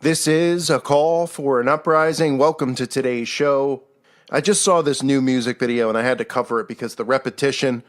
This is a call for an uprising. Welcome to today's show. I just saw this new music video and I had to cover it because the repetition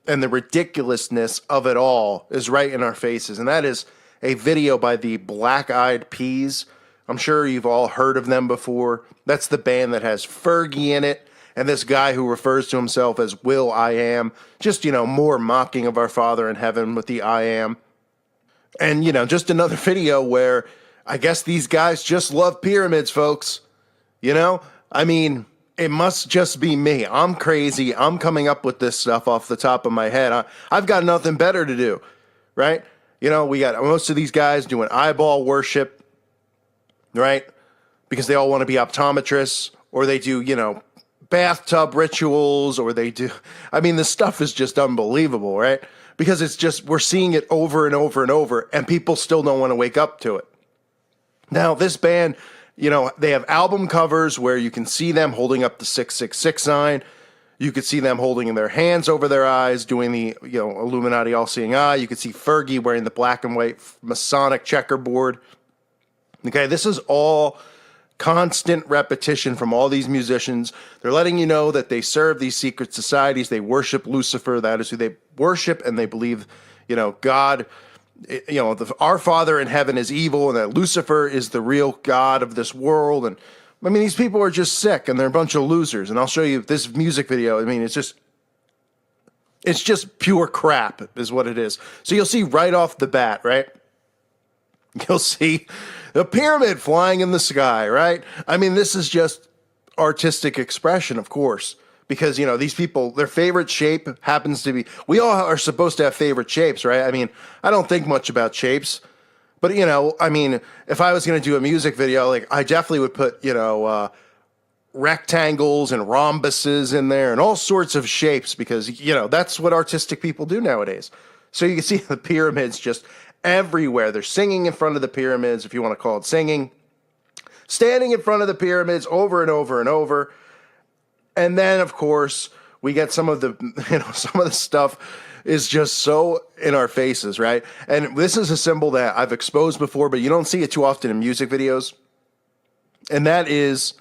and the ridiculousness of it all is right in our faces. And that is a video by the Black Eyed Peas. I'm sure you've all heard of them before. That's the band that has Fergie in it and this guy who refers to himself as Will I Am. Just, more mocking of our Father in heaven with the I Am. And, just another video where I guess these guys just love pyramids, folks. It must just be me. I'm crazy. I'm coming up with this stuff off the top of my head. I've got nothing better to do, right? We got most of these guys doing eyeball worship, right? Because they all want to be optometrists, or they do, bathtub rituals, or they do. This stuff is just unbelievable, right? Because it's just, we're seeing it over and over and over, and people still don't want to wake up to it. Now, this band, they have album covers where you can see them holding up the 666 sign. You could see them holding their hands over their eyes, doing the, Illuminati all-seeing eye. You could see Fergie wearing the black and white Masonic checkerboard. Okay, this is all constant repetition from all these musicians. They're letting you know that they serve these secret societies. They worship Lucifer. That is who they worship, and they believe, God, our Father in heaven is evil, and that Lucifer is the real God of this world. And these people are just sick, and they're a bunch of losers. And I'll show you this music video. It's just pure crap is what it is. So you'll see right off the bat, right? You'll see the pyramid flying in the sky, right? This is just artistic expression, of course, because, these people, their favorite shape happens to be, we all are supposed to have favorite shapes, right? I don't think much about shapes, but, if I was going to do a music video, I definitely would put, rectangles and rhombuses in there and all sorts of shapes because, that's what artistic people do nowadays. So you can see the pyramids just everywhere. They're singing in front of the pyramids, if you want to call it singing, standing in front of the pyramids over and over and over. And then, of course, we get some of the, some of the stuff is just so in our faces, right? And this is a symbol that I've exposed before, but you don't see it too often in music videos. And that is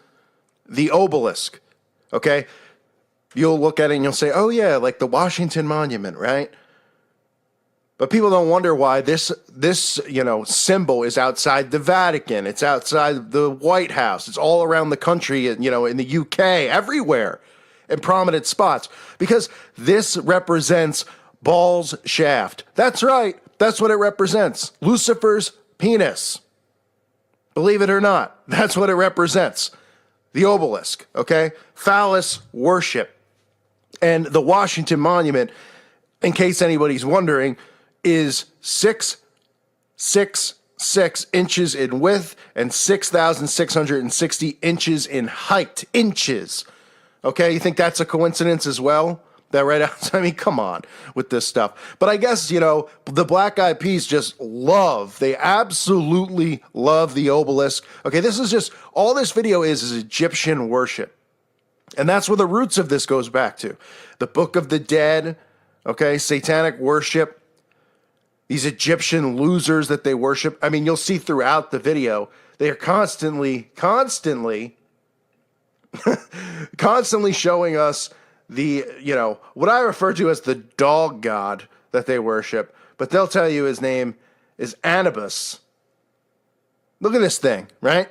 the obelisk, okay? You'll look at it and you'll say, oh yeah, like the Washington Monument, right? But people don't wonder why this symbol is outside the Vatican. It's outside the White House. It's all around the country, in the UK, everywhere, in prominent spots. Because this represents Baal's shaft. That's right. That's what it represents. Lucifer's penis. Believe it or not, that's what it represents. The obelisk, okay? Phallus worship. And the Washington Monument, in case anybody's wondering, is 666 inches in width and 6,660 inches in height. Inches. Okay, you think that's a coincidence as well? That right out? Come on with this stuff. But I guess, the Black Eyed Peas just they absolutely love the obelisk. Okay, this is just, all this video is Egyptian worship. And that's where the roots of this goes back to. The Book of the Dead, okay, satanic worship. These Egyptian losers that they worship. You'll see throughout the video, they are constantly showing us the, what I refer to as the dog god that they worship. But they'll tell you his name is Anubis. Look at this thing, right?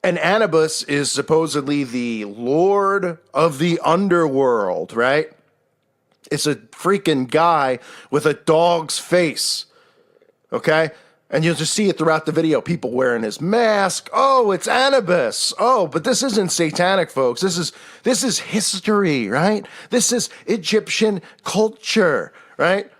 And Anubis is supposedly the lord of the underworld, right? It's a freaking guy with a dog's face, okay? And you'll just see it throughout the video. People wearing his mask. Oh, it's Anubis. Oh, but this isn't satanic, folks. This is history, right? This is Egyptian culture, right?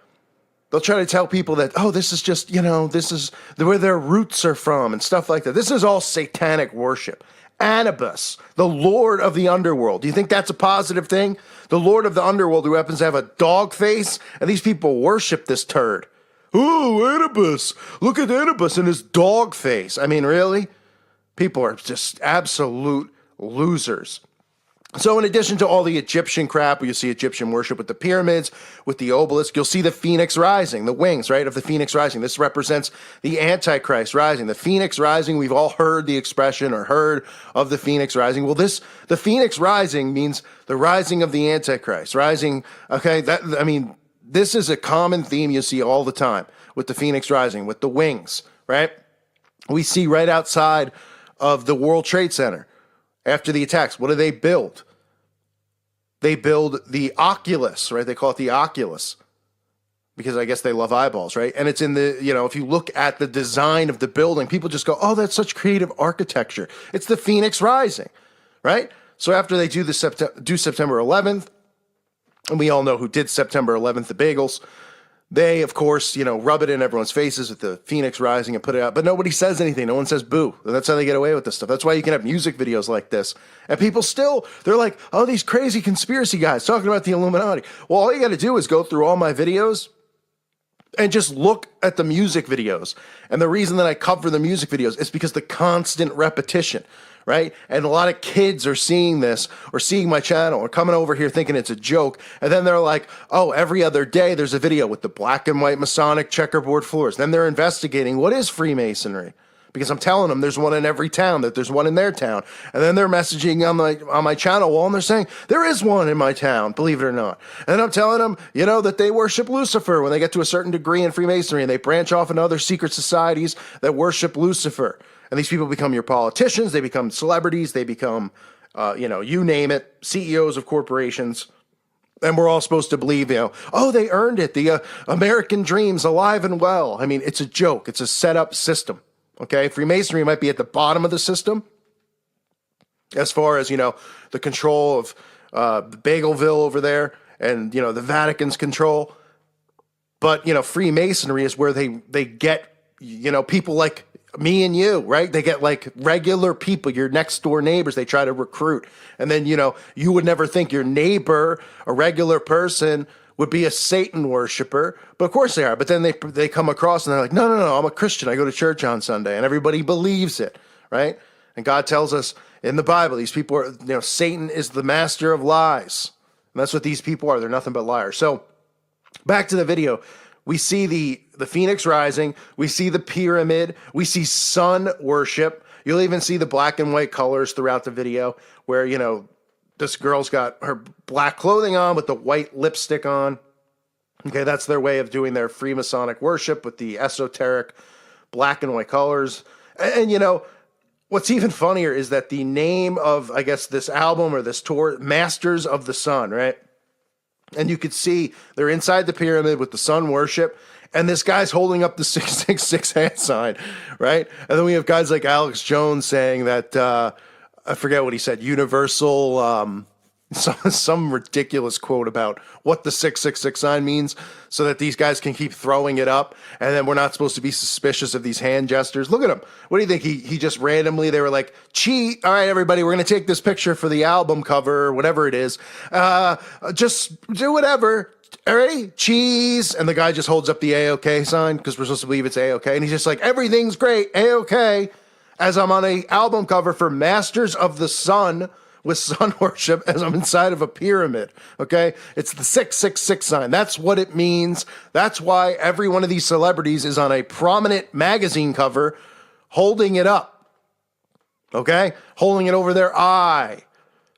They'll try to tell people that, oh, this is just, this is where their roots are from and stuff like that. This is all satanic worship. Anubis, the lord of the underworld. Do you think that's a positive thing? The lord of the underworld who happens to have a dog face, and these people worship this turd. Oh, Anubis. Look at Anubis and his dog face. Really? People are just absolute losers. So in addition to all the Egyptian crap, where you see Egyptian worship with the pyramids, with the obelisk, you'll see the phoenix rising, the wings, right, of the phoenix rising. This represents the Antichrist rising. The phoenix rising, we've all heard the expression or heard of the phoenix rising. Well, the phoenix rising means the rising of the Antichrist. Rising, okay, this is a common theme you see all the time with the phoenix rising, with the wings, right? We see right outside of the World Trade Center. After the attacks, what do they build? They build the Oculus, right? They call it the Oculus because I guess they love eyeballs, right? And it's in the, if you look at the design of the building, people just go, oh, that's such creative architecture. It's the Phoenix Rising, right? So after they do September 11th, and we all know who did September 11th, the bagels, they, of course, rub it in everyone's faces with the Phoenix Rising and put it out. But nobody says anything. No one says boo. That's how they get away with this stuff. That's why you can have music videos like this. And people still, they're like, oh, these crazy conspiracy guys talking about the Illuminati. Well, all you got to do is go through all my videos and just look at the music videos. And the reason that I cover the music videos is because the constant repetition, right? And a lot of kids are seeing this or seeing my channel or coming over here thinking it's a joke. And then they're like, oh, every other day there's a video with the black and white Masonic checkerboard floors. Then they're investigating what is Freemasonry. Because I'm telling them there's one in every town, that there's one in their town. And then they're messaging on my channel wall and they're saying, there is one in my town, believe it or not. And I'm telling them, that they worship Lucifer when they get to a certain degree in Freemasonry and they branch off into other secret societies that worship Lucifer. And these people become your politicians, they become celebrities, they become, you name it, CEOs of corporations. And we're all supposed to believe, oh, they earned it. The American dream's alive and well. I mean, it's a joke. It's a set up system. Okay, Freemasonry might be at the bottom of the system as far as, the control of Bagelville over there and, the Vatican's control. But, Freemasonry is where they get, people like me and you, right? They get like regular people, your next door neighbors, they try to recruit. And then, you would never think your neighbor, a regular person, would be a Satan worshiper, but of course they are. But then they come across and they're like, no, I'm a Christian. I go to church on Sunday, and everybody believes it, right? And God tells us in the Bible, these people are, Satan is the master of lies. And that's what these people are. They're nothing but liars. So back to the video, we see the Phoenix Rising, we see the pyramid, we see sun worship. You'll even see the black and white colors throughout the video where, this girl's got her black clothing on with the white lipstick on. Okay, that's their way of doing their Freemasonic worship with the esoteric black and white colors. And what's even funnier is that the name of, I guess, this album or this tour, Masters of the Sun, right? And you could see they're inside the pyramid with the sun worship, and this guy's holding up the 666 hand sign, right? And then we have guys like Alex Jones saying that, I forget what he said, universal, some ridiculous quote about what the 666 sign means so that these guys can keep throwing it up. And then we're not supposed to be suspicious of these hand gestures. Look at him. What do you think? He just randomly, they were like, cheat. All right, everybody, we're going to take this picture for the album cover or whatever it is. Just do whatever. All right, cheese. And the guy just holds up the A-OK sign because we're supposed to believe it's A-OK. And he's just like, everything's great. A-OK. As I'm on an album cover for Masters of the Sun with sun worship as I'm inside of a pyramid, okay? It's the 666 sign. That's what it means. That's why every one of these celebrities is on a prominent magazine cover holding it up, okay? Holding it over their eye.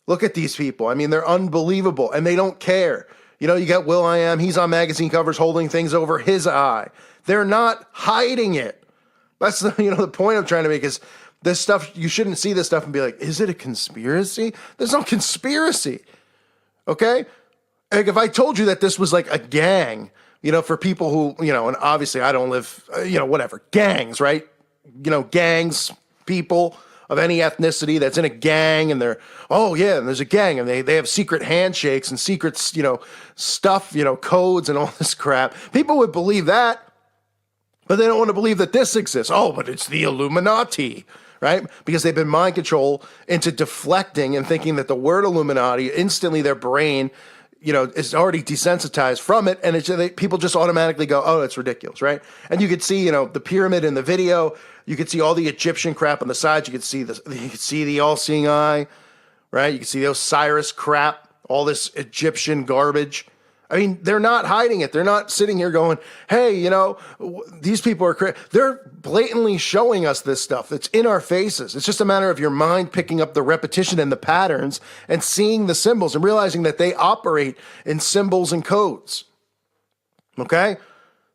Look at these people. I mean, they're unbelievable, and they don't care. You got Will.i.am. He's on magazine covers holding things over his eye. They're not hiding it. That's the point I'm trying to make is this stuff, you shouldn't see this stuff and be like, is it a conspiracy? There's no conspiracy, okay? Like if I told you that this was like a gang, for people who, and obviously I don't live, whatever, gangs, right? Gangs, people of any ethnicity that's in a gang and they're, oh yeah, and there's a gang and they have secret handshakes and secrets, stuff, codes and all this crap. People would believe that. But they don't want to believe that this exists. Oh, but it's the Illuminati, right? Because they've been mind controlled into deflecting and thinking that the word Illuminati, instantly their brain, is already desensitized from it. And people just automatically go, oh, it's ridiculous, right? And you could see, the pyramid in the video. You could see all the Egyptian crap on the sides. You could see the all-seeing eye, right? You can see the Osiris crap, all this Egyptian garbage. I mean, they're not hiding it. They're not sitting here going, hey, these people are crazy. They're blatantly showing us this stuff. It's in our faces. It's just a matter of your mind picking up the repetition and the patterns and seeing the symbols and realizing that they operate in symbols and codes. Okay?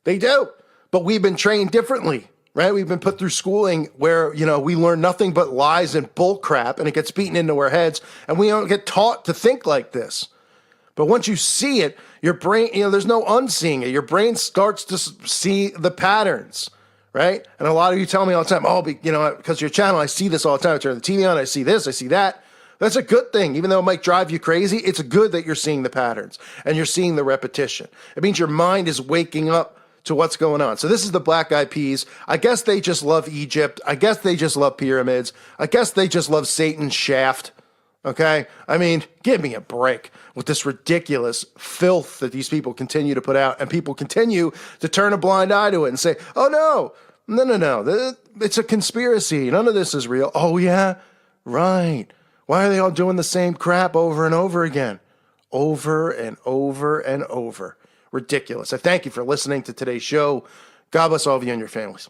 They do. But we've been trained differently, right? We've been put through schooling where, we learn nothing but lies and bull crap, and it gets beaten into our heads, and we don't get taught to think like this. But once you see it, your brain, there's no unseeing it. Your brain starts to see the patterns, right? And a lot of you tell me all the time, because of your channel, I see this all the time. I turn the TV on, I see this, I see that. That's a good thing. Even though it might drive you crazy, it's good that you're seeing the patterns and you're seeing the repetition. It means your mind is waking up to what's going on. So this is the Black Eyed Peas. I guess they just love Egypt. I guess they just love pyramids. I guess they just love Satan's shaft. Okay? I mean, give me a break with this ridiculous filth that these people continue to put out, and people continue to turn a blind eye to it and say, oh, no, it's a conspiracy. None of this is real. Oh, yeah? Right. Why are they all doing the same crap over and over again? Over and over and over. Ridiculous. I thank you for listening to today's show. God bless all of you and your families.